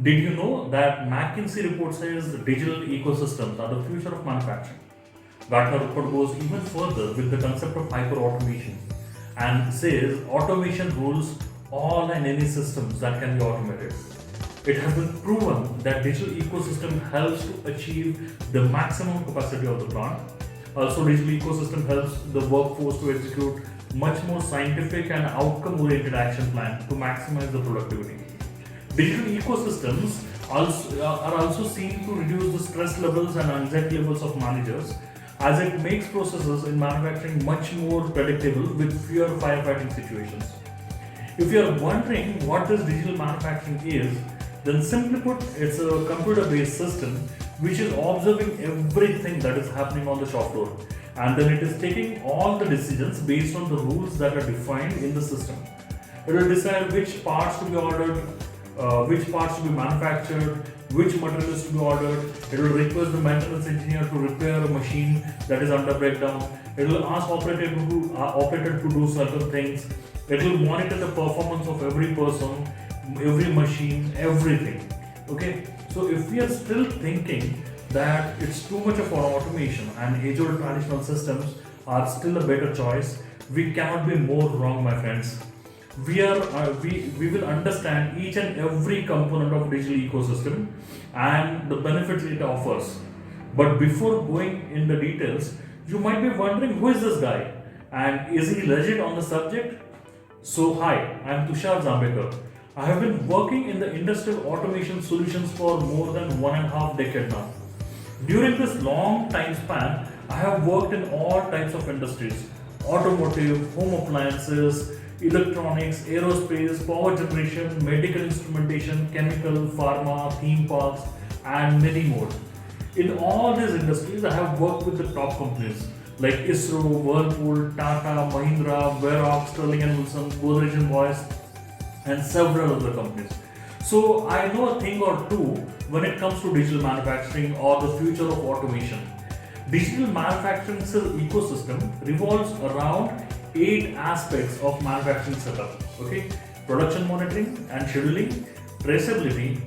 Did you know that McKinsey report says digital ecosystems are the future of manufacturing? Gartner report goes even further with the concept of hyper automation and says automation rules all and any systems that can be automated. It has been proven that digital ecosystem helps to achieve the maximum capacity of the plant. Also, digital ecosystem helps the workforce to execute much more scientific and outcome-oriented action plan to maximize the productivity. Digital ecosystems are also seen to reduce the stress levels and anxiety levels of managers as it makes processes in manufacturing much more predictable with fewer firefighting situations. If you are wondering what this digital manufacturing is, then simply put, it's a computer-based system which is observing everything that is happening on the shop floor, and then it is taking all the decisions based on the rules that are defined in the system. It will decide which parts to be ordered, which parts to be manufactured, which material is to be ordered. It will request the maintenance engineer to repair a machine that is under breakdown. It will ask operator to do certain things. It will monitor the performance of every person, every machine, everything. Okay, so if we are still thinking that it's too much of an automation and age-old traditional systems are still a better choice, we cannot be more wrong, my friends. We will understand each and every component of digital ecosystem and the benefits it offers. But before going in the details, you might be wondering who is this guy and is he legit on the subject? So hi, I am Tushar Zambekar. I have been working in the industrial automation solutions for more than 1.5 decades now. During this long time span, I have worked in all types of industries: automotive, home appliances, electronics, aerospace, power generation, medical instrumentation, chemical, pharma, theme parks, and many more. In all these industries, I have worked with the top companies like ISRO, Whirlpool, Tata, Mahindra, Verox, Sterling and Wilson, Godrej and Boyce, and several other companies. So I know a thing or two when it comes to digital manufacturing or the future of automation. Digital manufacturing ecosystem revolves around 8 aspects of manufacturing setup. Okay, production monitoring and scheduling, traceability,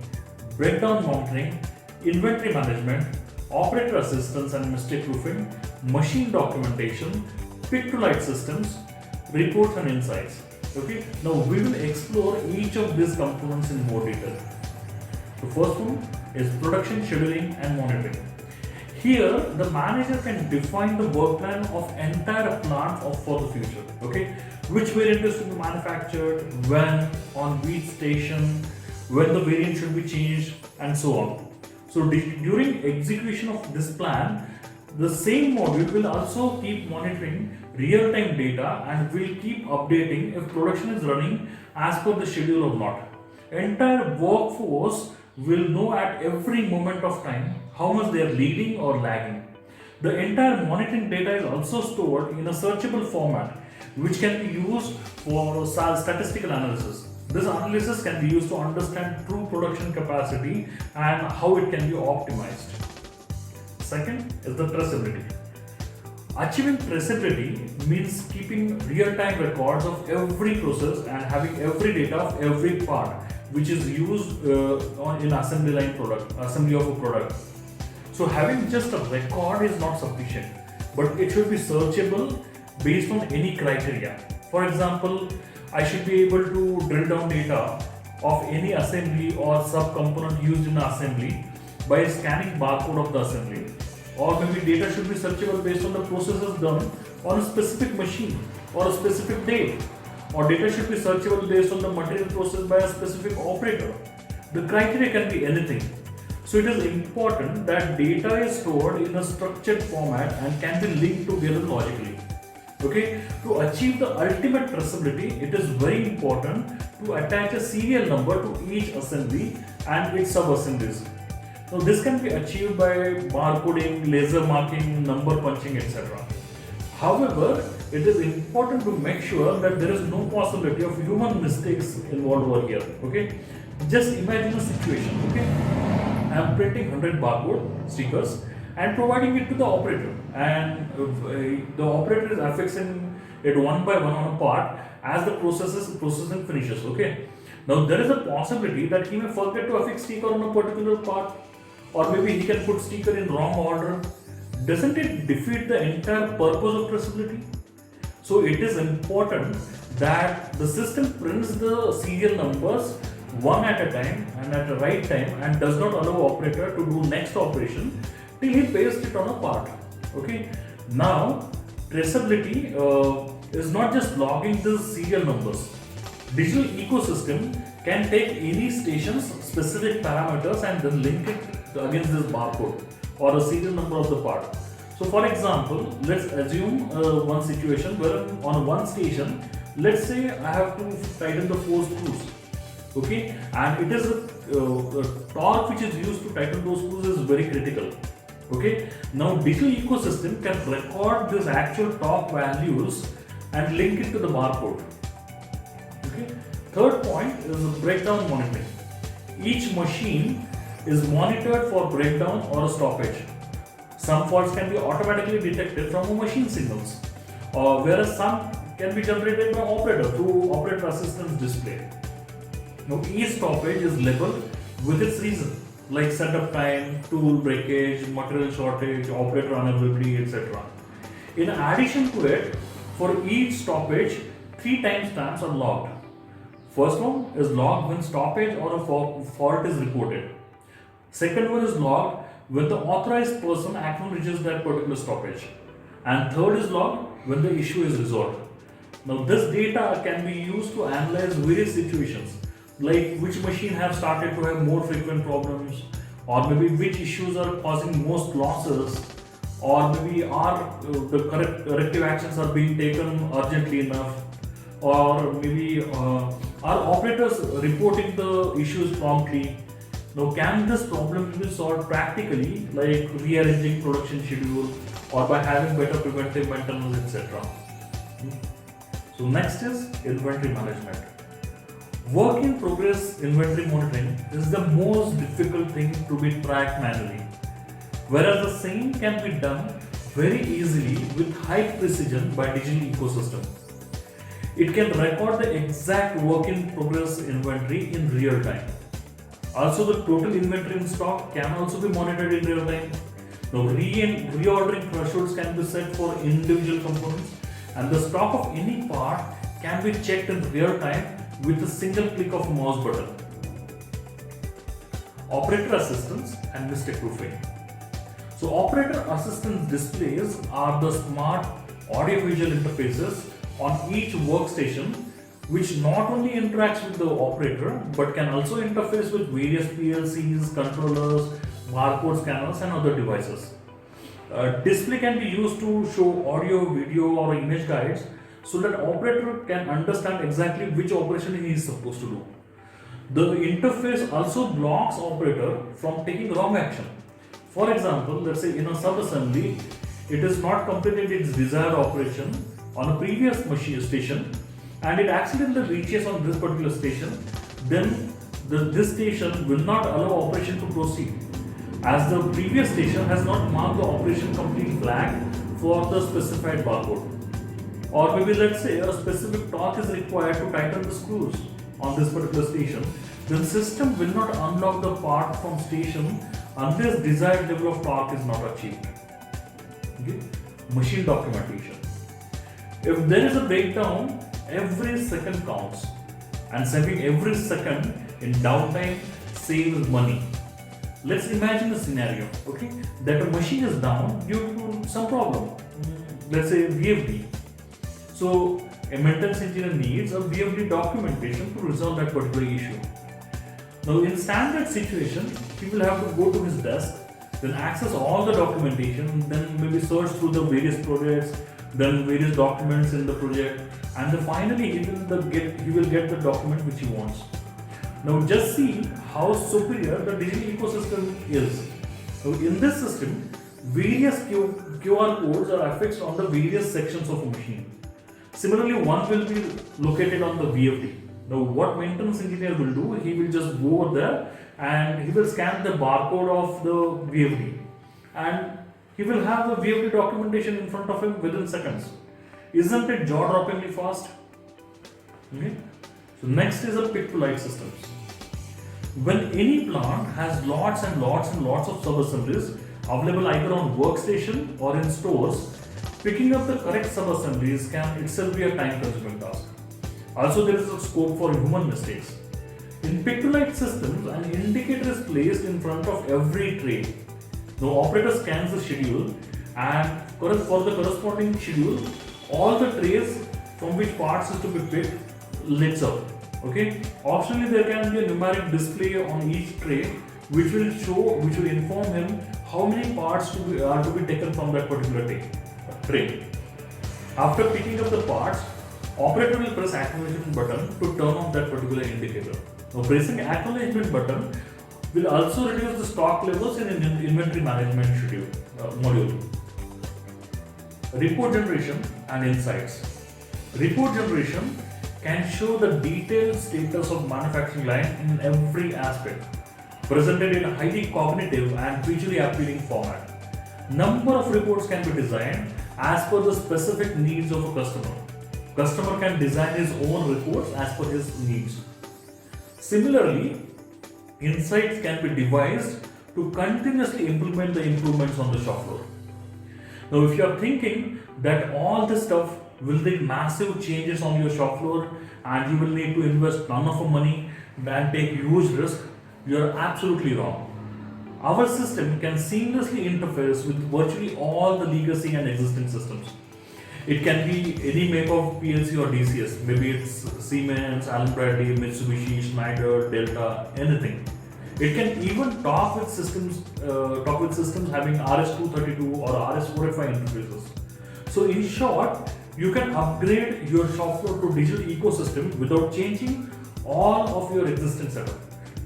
breakdown monitoring, inventory management, operator assistance and mistake proofing, machine documentation, pick to light systems, reports and insights. Okay, now we will explore each of these components in more detail. The first one is production scheduling and monitoring. Here, the manager can define the work plan of entire plant for the future. Okay, which variant is to be manufactured, when, on which station, when the variant should be changed, and so on. So during execution of this plan, the same module will also keep monitoring real-time data and will keep updating if production is running as per the schedule or not. Entire workforce will know at every moment of time how much they are leading or lagging. The entire monitoring data is also stored in a searchable format which can be used for statistical analysis. This analysis can be used to understand true production capacity and how it can be optimized. Second is the traceability. Achieving traceability means keeping real-time records of every process and having every data of every part which is used in assembly of a product. So having just a record is not sufficient, but it should be searchable based on any criteria. For example, I should be able to drill down data of any assembly or sub-component used in assembly by scanning barcode of the assembly. Or maybe data should be searchable based on the processes done on a specific machine or a specific date. Or data should be searchable based on the material processed by a specific operator. The criteria can be anything. So it is important that data is stored in a structured format and can be linked together logically. Okay, to achieve the ultimate traceability, it is very important to attach a serial number to each assembly and its sub-assemblies. Now this can be achieved by barcoding, laser marking, number punching, etc. However, it is important to make sure that there is no possibility of human mistakes involved over here. Okay, just imagine a situation. Okay, I am printing 100 barcode stickers and providing it to the operator, and the operator is affixing it one by one on a part as the processing finishes. Okay, Now there is a possibility that he may forget to affix sticker on a particular part, or maybe he can put sticker in wrong order. Doesn't it defeat the entire purpose of traceability? So it is important that the system prints the serial numbers one at a time and at the right time, and does not allow operator to do next operation till he pastes it on a part. Okay. Now traceability is not just logging the serial numbers. Digital ecosystem can take any station's specific parameters and then link it against this barcode or a serial number of the part. So for example, let's assume one situation where on one station, let's say I have to tighten the 4 screws, okay, and it is a torque which is used to tighten those screws is very critical. Okay, now digital ecosystem can record this actual torque values and link it to the barcode. Okay. Third point is breakdown monitoring. Each machine is monitored for breakdown or a stoppage. Some faults can be automatically detected from a machine signals, whereas some can be generated by operator through operator assistance display. Now each stoppage is labeled with its reason, like setup time, tool breakage, material shortage, operator unavailability, etc. In addition to it, for each stoppage, 3 timestamps are logged. First one is logged when stoppage or a fault is reported. Second one is logged when the authorized person acknowledges that particular stoppage. And third is logged when the issue is resolved. Now this data can be used to analyze various situations, like which machine have started to have more frequent problems, or maybe which issues are causing most losses, or maybe are the corrective actions are being taken urgently enough, or maybe are operators reporting the issues promptly. Now can this problem be solved practically, like rearranging production schedule or by having better preventive maintenance, etc. So next is inventory management. Work in progress inventory monitoring is the most difficult thing to be tracked manually, whereas the same can be done very easily with high precision by digital ecosystem. It can record the exact work in progress inventory in real time. Also, the total inventory in stock can also be monitored in real time. Now, reordering thresholds can be set for individual components, and the stock of any part can be checked in real time with a single click of a mouse button. Operator assistance and mistake proofing. So, operator assistance displays are the smart audio-visual interfaces on each workstation, which not only interacts with the operator but can also interface with various PLCs, controllers, barcode scanners, and other devices. Display can be used to show audio, video, or image guides so that operator can understand exactly which operation he is supposed to do. The interface also blocks operator from taking wrong action. For example, let's say in a sub-assembly, it is not completed its desired operation on a previous machine station, and it accidentally reaches on this particular station, then this station will not allow operation to proceed, as the previous station has not marked the operation complete flag for the specified barcode. Or maybe let's say a specific torque is required to tighten the screws on this particular station, then system will not unlock the part from station unless desired level of torque is not achieved. Okay? Machine documentation. If there is a breakdown, every second counts, and saving every second in downtime saves money. Let's imagine a scenario, okay, that a machine is down due to some problem, let's say VFD. So a maintenance engineer needs a VFD documentation to resolve that particular issue. Now in standard situation, he will have to go to his desk, then access all the documentation, then maybe search through the various projects, then various documents in the project, and then finally he will get the document which he wants. Now just see how superior the digital ecosystem is. So in this system, various QR codes are affixed on the various sections of a machine. Similarly, one will be located on the VFD. Now what maintenance engineer will do, he will just go over there and he will scan the barcode of the VFD, and he will have the VFD documentation in front of him within seconds. Isn't it jaw-droppingly fast? Okay. So next is a pick-to-light systems. When any plant has lots and lots and lots of sub-assemblies available either on workstation or in stores, picking up the correct sub-assemblies can itself be a time-consuming task. Also, there is a scope for human mistakes. In pick-to-light systems, an indicator is placed in front of every tray. The operator scans the schedule, and for the corresponding schedule, all the trays from which parts is to be picked lights up. Okay. Optionally, there can be a numeric display on each tray, which will inform him how many parts are to be taken from that particular tray. After picking up the parts, operator will press acknowledgement button to turn on that particular indicator. Now, pressing acknowledgement button will also reduce the stock levels in an inventory management module. Report generation and insights. Report generation can show the detailed status of manufacturing line in every aspect, presented in a highly cognitive and visually appealing format. Number of reports can be designed as per the specific needs of a customer. Customer can design his own reports as per his needs. Similarly, insights can be devised to continuously implement the improvements on the shop floor. Now, if you are thinking that all this stuff will take massive changes on your shop floor and you will need to invest ton of money and take huge risk, you are absolutely wrong. Our system can seamlessly interface with virtually all the legacy and existing systems. It can be any make of PLC or DCS, maybe it's Siemens, Allen Bradley, Mitsubishi, Schneider, Delta, anything. It can even talk with systems having RS-232 or RS-485 interfaces. So in short, you can upgrade your shop floor to digital ecosystem without changing all of your existing setup.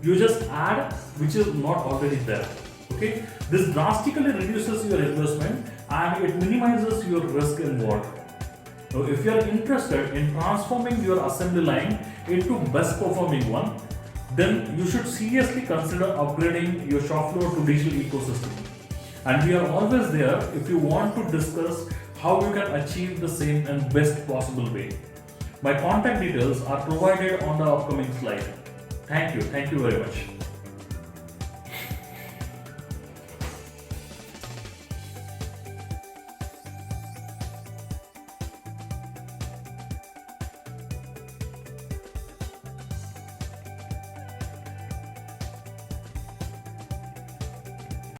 You just add which is not already there. Okay, this drastically reduces your investment and it minimizes your risk involved. Now, if you are interested in transforming your assembly line into best performing one, then you should seriously consider upgrading your shop floor to digital ecosystem. And we are always there if you want to discuss how you can achieve the same in best possible way. My contact details are provided on the upcoming slide. Thank you very much.